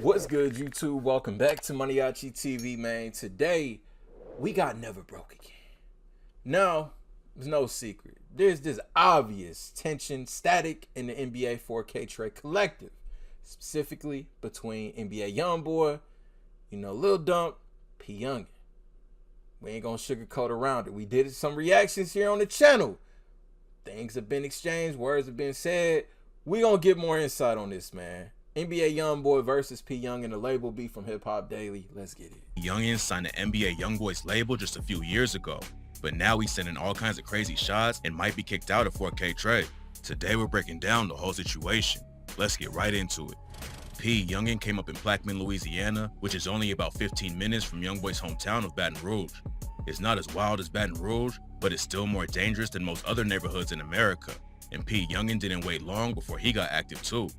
What's good, YouTube? Welcome back to MANIACITV, man. Today, we got Never Broke Again. Now, there's no secret. There's this obvious tension, static in the NBA 4K trade collective, specifically between NBA YoungBoy, Lil Dump, P Yungin. We ain't gonna sugarcoat around it. We did some reactions here on the channel. Things have been exchanged, words have been said. We gonna get more insight on this, man. NBA YoungBoy versus P Yungin, the label beef from Hip Hop Daily. Let's get it. Yungin signed the NBA YoungBoy's label just a few years ago, but now he's sending all kinds of crazy shots and might be kicked out of 4K trade. Today we're breaking down the whole situation. Let's get right into it. P Yungin came up in Plaquemine, Louisiana, which is only about 15 minutes from YoungBoy's hometown of Baton Rouge. It's not as wild as Baton Rouge, but it's still more dangerous than most other neighborhoods in America. And P Yungin didn't wait long before he got active too.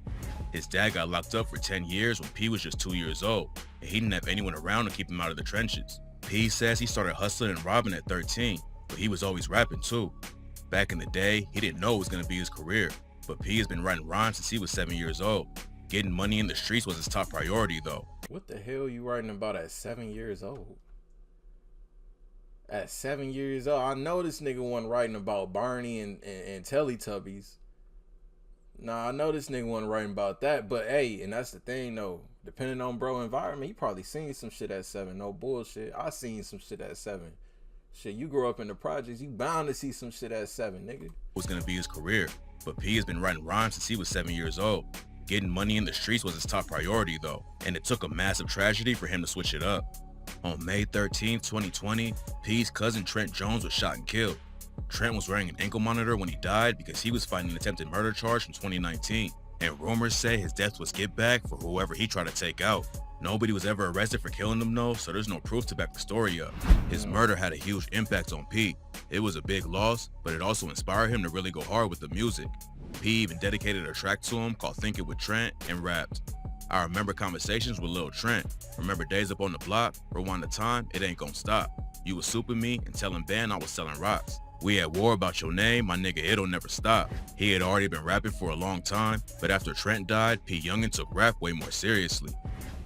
His dad got locked up for 10 years when P was just 2 years old, and he didn't have anyone around to keep him out of the trenches. P says he started hustling and robbing at 13, but he was always rapping too. Back in the day, he didn't know it was going to be his career, but P has been writing rhymes since he was 7 years old. Getting money in the streets was his top priority though. What the hell you writing about at 7 years old? At 7 years old, I know this nigga wasn't writing about Barney and Teletubbies. Nah, I know this nigga wasn't writing about that, but hey, and that's the thing though. Depending on bro environment, he probably seen some shit at 7. No bullshit. I seen some shit at 7. Shit, you grow up in the projects, you bound to see some shit at 7, nigga. It was gonna be his career, but P has been writing rhymes since he was 7 years old. Getting money in the streets was his top priority though, and it took a massive tragedy for him to switch it up. On May 13, 2020, P's cousin Trent Jones was shot and killed. Trent was wearing an ankle monitor when he died because he was fighting an attempted murder charge from 2019, and rumors say his death was get back for whoever he tried to take out. Nobody was ever arrested for killing him though, so there's no proof to back the story up. His murder had a huge impact on P. It was a big loss, but it also inspired him to really go hard with the music. P even dedicated a track to him called Think It with Trent and rapped, "I remember conversations with Lil Trent. Remember days up on the block, rewind the time, it ain't gon' stop. You was souping me and telling Ben I was selling rocks. We at war about your name, my nigga, it'll never stop." He had already been rapping for a long time, but after Trent died, P Yungin took rap way more seriously.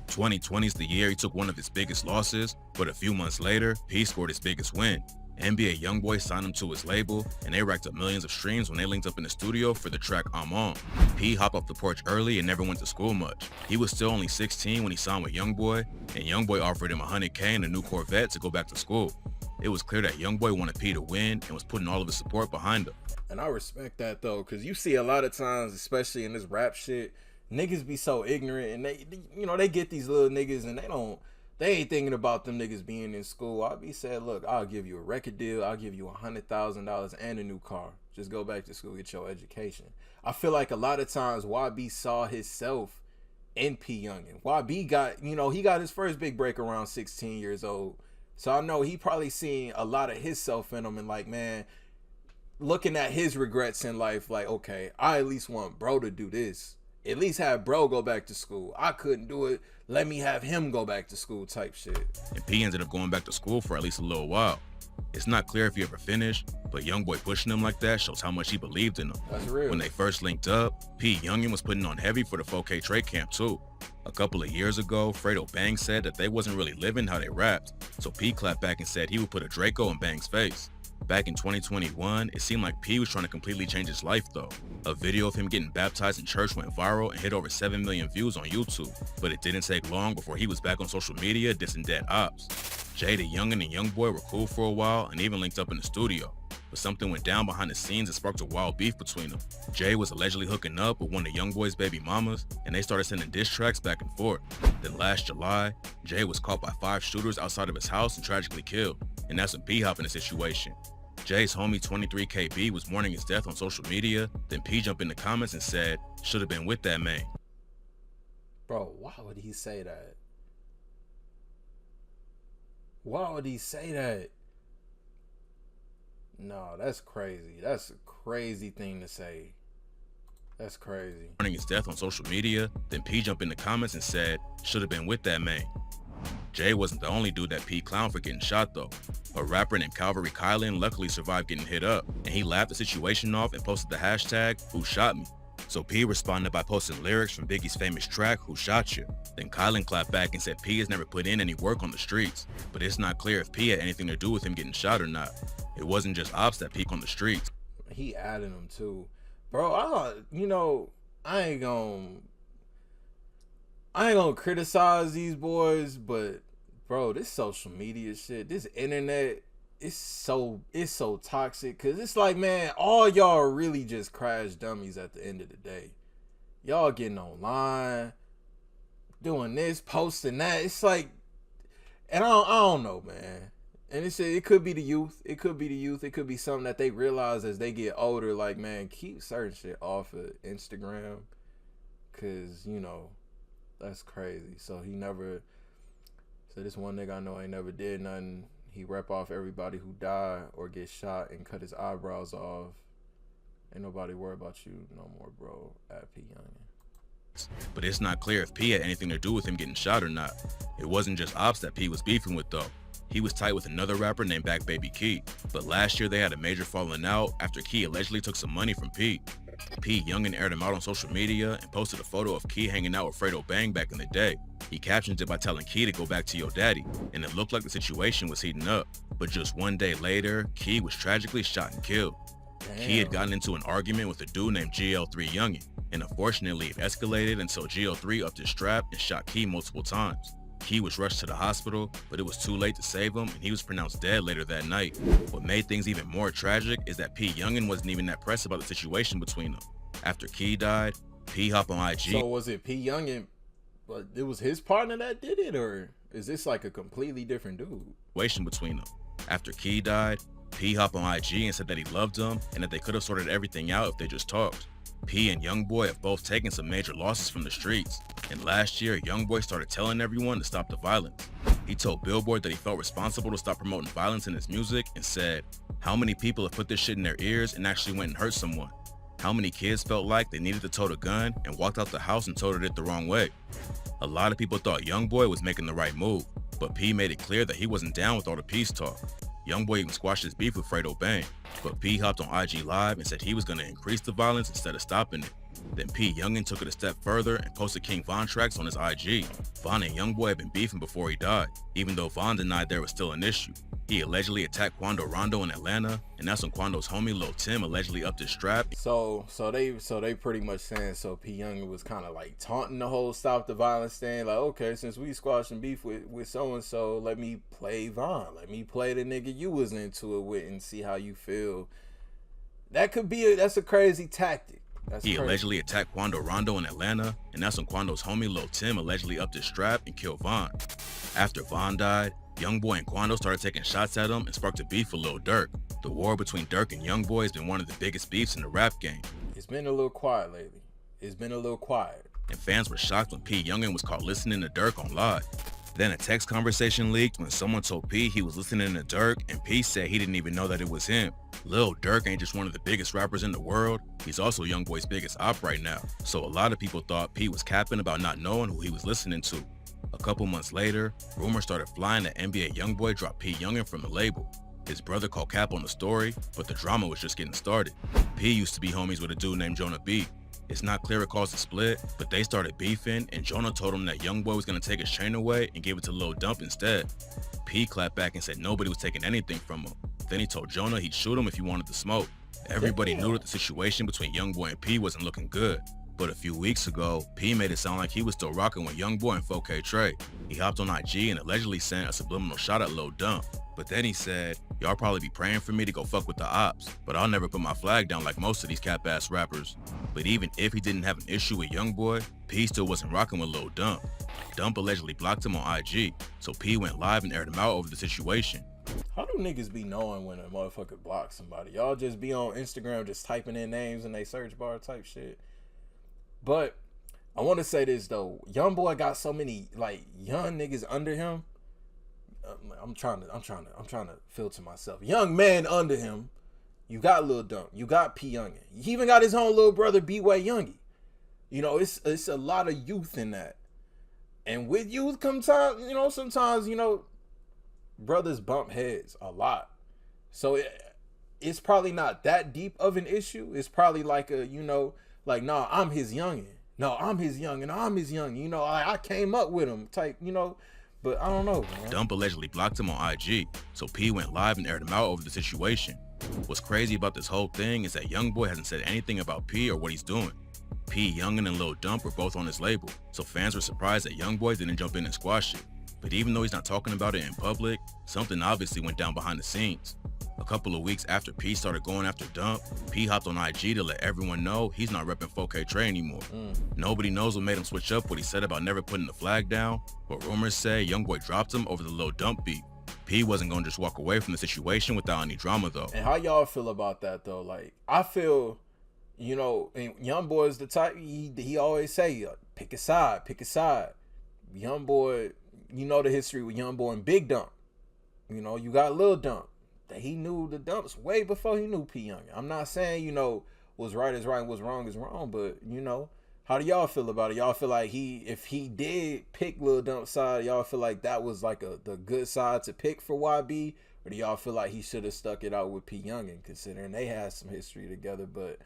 2020 is the year he took one of his biggest losses, but a few months later, P scored his biggest win. NBA YoungBoy signed him to his label, and they racked up millions of streams when they linked up in the studio for the track I'm On. P hopped off the porch early and never went to school much. He was still only 16 when he signed with YoungBoy, and YoungBoy offered him $100K and a new Corvette to go back to school. It was clear that YoungBoy wanted P to win and was putting all of his support behind him. And I respect that though, because you see a lot of times, especially in this rap shit, niggas be so ignorant, and they get these little niggas and they ain't thinking about them niggas being in school. I'll be saying, look, I'll give you a record deal, I'll give you $100,000 and a new car. Just go back to school, get your education. I feel like a lot of times YB saw himself in P Yungin. YB got, he got his first big break around 16 years old. So I know he probably seen a lot of his self in him and like, man, looking at his regrets in life, like, okay, I at least want bro to do this. At least have bro go back to school. I couldn't do it. Let me have him go back to school type shit. And P ended up going back to school for at least a little while. It's not clear if he ever finished, but YoungBoy pushing him like that shows how much he believed in him. That's real. When they first linked up, P Yungin was putting on heavy for the 4K trade camp too. A couple of years ago, Fredo Bang said that they wasn't really living how they rapped, so P clapped back and said he would put a Draco in Bang's face. Back in 2021, it seemed like P was trying to completely change his life though. A video of him getting baptized in church went viral and hit over 7 million views on YouTube, but it didn't take long before he was back on social media dissing dead ops. Jay the Yungin and YoungBoy were cool for a while and even linked up in the studio, but something went down behind the scenes that sparked a wild beef between them. Jay was allegedly hooking up with one of YoungBoy's baby mamas, and they started sending diss tracks back and forth. Then last July, Jay was caught by 5 shooters outside of his house and tragically killed, and that's when P hopped in the situation. Jay's homie 23KB was mourning his death on social media, then P jumped in the comments and said, "Should have been with that man." Bro, why would he say that? Why would he say that? No, that's crazy. That's a crazy thing to say. That's crazy. Mourning his death on social media, then P jumped in the comments and said, "Should have been with that man." Jay wasn't the only dude that P clowned for getting shot though. A rapper named Calvary Kylan luckily survived getting hit up, and he laughed the situation off and posted the hashtag "Who Shot Me?" So P responded by posting lyrics from Biggie's famous track, Who Shot You? Then Kylan clapped back and said P has never put in any work on the streets, but it's not clear if P had anything to do with him getting shot or not. It wasn't just ops that peak on the streets. He added them too. Bro, I ain't gonna criticize these boys, but bro, this social media shit, this internet, it's so toxic. Cause it's like, man, all y'all are really just crash dummies at the end of the day. Y'all getting online, doing this, posting that. It's like, and I don't know, man. And it could be the youth. It could be the youth. It could be something that they realize as they get older. Like, man, keep certain shit off of Instagram. Cause, that's crazy. So this one nigga I know ain't never did nothing. He rep off everybody who died or get shot and cut his eyebrows off. Ain't nobody worry about you no more, bro. At P Yungin. But it's not clear if P had anything to do with him getting shot or not. It wasn't just ops that P was beefing with though. He was tight with another rapper named Back Baby Key, but last year they had a major falling out after Key allegedly took some money from P. Yungin aired him out on social media and posted a photo of Key hanging out with Fredo Bang back in the day. He captioned it by telling Key to go back to your daddy, and it looked like the situation was heating up. But just one day later, Key was tragically shot and killed. Damn. Key had gotten into an argument with a dude named GL3 Yungin, and unfortunately it escalated until GL3 upped his strap and shot Key multiple times. Key was rushed to the hospital, but it was too late to save him, and he was pronounced dead later that night. What made things even more tragic is that P Yungin wasn't even that pressed about the situation between them. After Key died, P hopped on IG. So was it P Yungin, but it was his partner that did it, or is this like a completely different dude? Between them. After Key died, P hopped on IG and said that he loved him and that they could have sorted everything out if they just talked. P and YoungBoy have both taken some major losses from the streets, and last year, YoungBoy started telling everyone to stop the violence. He told Billboard that he felt responsible to stop promoting violence in his music and said, "How many people have put this shit in their ears and actually went and hurt someone? How many kids felt like they needed to tote a gun and walked out the house and toted it the wrong way?" A lot of people thought YoungBoy was making the right move, but P made it clear that he wasn't down with all the peace talk. YoungBoy even squashed his beef with Fredo Bang, but P hopped on IG Live and said he was going to increase the violence instead of stopping it. Then P Yungin took it a step further and posted King Von tracks on his IG. Von and YoungBoy had been beefing before he died, even though Von denied there was still an issue. He allegedly attacked Quando Rondo in Atlanta, and that's when Quando's homie Lil Tim allegedly upped his strap. So they pretty much saying so P Yungin was kind of like taunting the whole stop the violence thing, like, okay, since we squashing beef with so and so, let me play Von, let me play the nigga you was into it with and see how you feel. That's a crazy tactic. He allegedly attacked Quando Rondo in Atlanta, and that's when Quando's homie Lil Tim allegedly upped his strap and killed Von. After Von died, YoungBoy and Quando started taking shots at him and sparked a beef with Lil Durk. The war between Durk and YoungBoy has been one of the biggest beefs in the rap game. It's been a little quiet lately. And fans were shocked when P Yungin was caught listening to Durk on live. Then a text conversation leaked when someone told P he was listening to Durk, and P said he didn't even know that it was him. Lil Durk ain't just one of the biggest rappers in the world, he's also YoungBoy's biggest op right now. So a lot of people thought P was capping about not knowing who he was listening to. A couple months later, rumors started flying that NBA YoungBoy dropped P Yungin from the label. His brother called cap on the story, but the drama was just getting started. P used to be homies with a dude named Jonah B. It's not clear it caused a split, but they started beefing, and Jonah told him that YoungBoy was gonna take his chain away and gave it to Lil Dump instead. P clapped back and said nobody was taking anything from him. Then he told Jonah he'd shoot him if he wanted to smoke. Everybody knew that the situation between YoungBoy and P wasn't looking good. But a few weeks ago, P made it sound like he was still rocking with YoungBoy and 4K Trey. He hopped on IG and allegedly sent a subliminal shot at Lil Dump. But then he said, "Y'all probably be praying for me to go fuck with the ops, but I'll never put my flag down like most of these cap-ass rappers." But even if he didn't have an issue with YoungBoy, P still wasn't rocking with Lil Dump. Dump allegedly blocked him on IG, so P went live and aired him out over the situation. How do niggas be knowing when a motherfucker blocks somebody? Y'all just be on Instagram just typing in names in they search bar type shit. But I want to say this though, YoungBoy got so many like young niggas under him. I'm trying to filter myself. Young man under him. You got Lil Dump. You got P Yungin. He even got his own little brother B-Way Youngie. You know, it's a lot of youth in that. And with youth comes time, sometimes, brothers bump heads a lot. So it's probably not that deep of an issue. It's probably like a like, nah, I'm his youngin. No, I'm his youngin. I'm his youngin. You know, I came up with him type, you know. But I don't know, man. Dump allegedly blocked him on IG, so P went live and aired him out over the situation. What's crazy about this whole thing is that YoungBoy hasn't said anything about P or what he's doing. P, Yungin, and Lil Dump were both on his label, so fans were surprised that YoungBoy didn't jump in and squash it. But even though he's not talking about it in public, something obviously went down behind the scenes. A couple of weeks after P started going after Dump, P hopped on IG to let everyone know he's not repping 4K Trey anymore. Nobody knows what made him switch up what he said about never putting the flag down, but rumors say YoungBoy dropped him over the Lil Dump beat. P wasn't gonna just walk away from the situation without any drama though. And how y'all feel about that though? Like, I feel, you know, and YoungBoy is the type, he always say, pick a side, pick a side. YoungBoy, you know the history with YoungBoy and Big Dump. You know, you got Lil Dump. That he knew the Dumps way before he knew P Yungin. I'm not saying, you know, what's right is right and what's wrong is wrong, but, you know, how do y'all feel about it? Y'all feel like if he did pick Lil Dump's side, y'all feel like that was like the good side to pick for YB? Or do y'all feel like he should have stuck it out with P Yungin, considering they had some history together, but,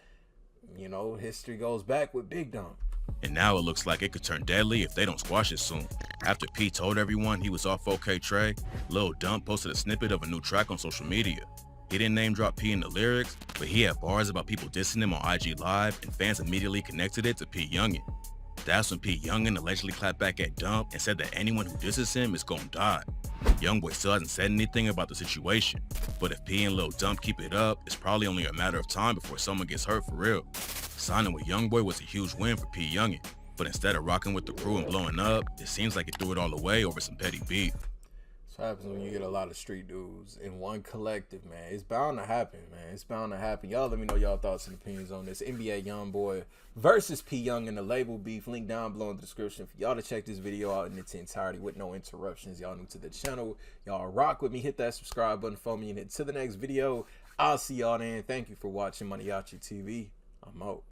you know, history goes back with Big Dump. And now it looks like it could turn deadly if they don't squash it soon. After P told everyone he was off 4K Trey, Lil Dump posted a snippet of a new track on social media. He didn't name drop P in the lyrics, but he had bars about people dissing him on IG Live, and fans immediately connected it to P Yungin. That's when P Yungin allegedly clapped back at Dump and said that anyone who disses him is gonna die. YoungBoy still hasn't said anything about the situation, but if P and Lil Dump keep it up, it's probably only a matter of time before someone gets hurt for real. Signing with YoungBoy was a huge win for P Yungin, but instead of rocking with the crew and blowing up, it seems like he threw it all away over some petty beef. That's what happens when you get a lot of street dudes in one collective, man. It's bound to happen, man. It's bound to happen. Y'all let me know y'all thoughts and opinions on this. NBA YoungBoy versus P Yungin, the label beef. Link down below in the description for y'all to check this video out in its entirety with no interruptions. Y'all new to the channel, y'all rock with me. Hit that subscribe button for me and hit to the next video. I'll see y'all then. Thank you for watching MANIACITV. I'm out.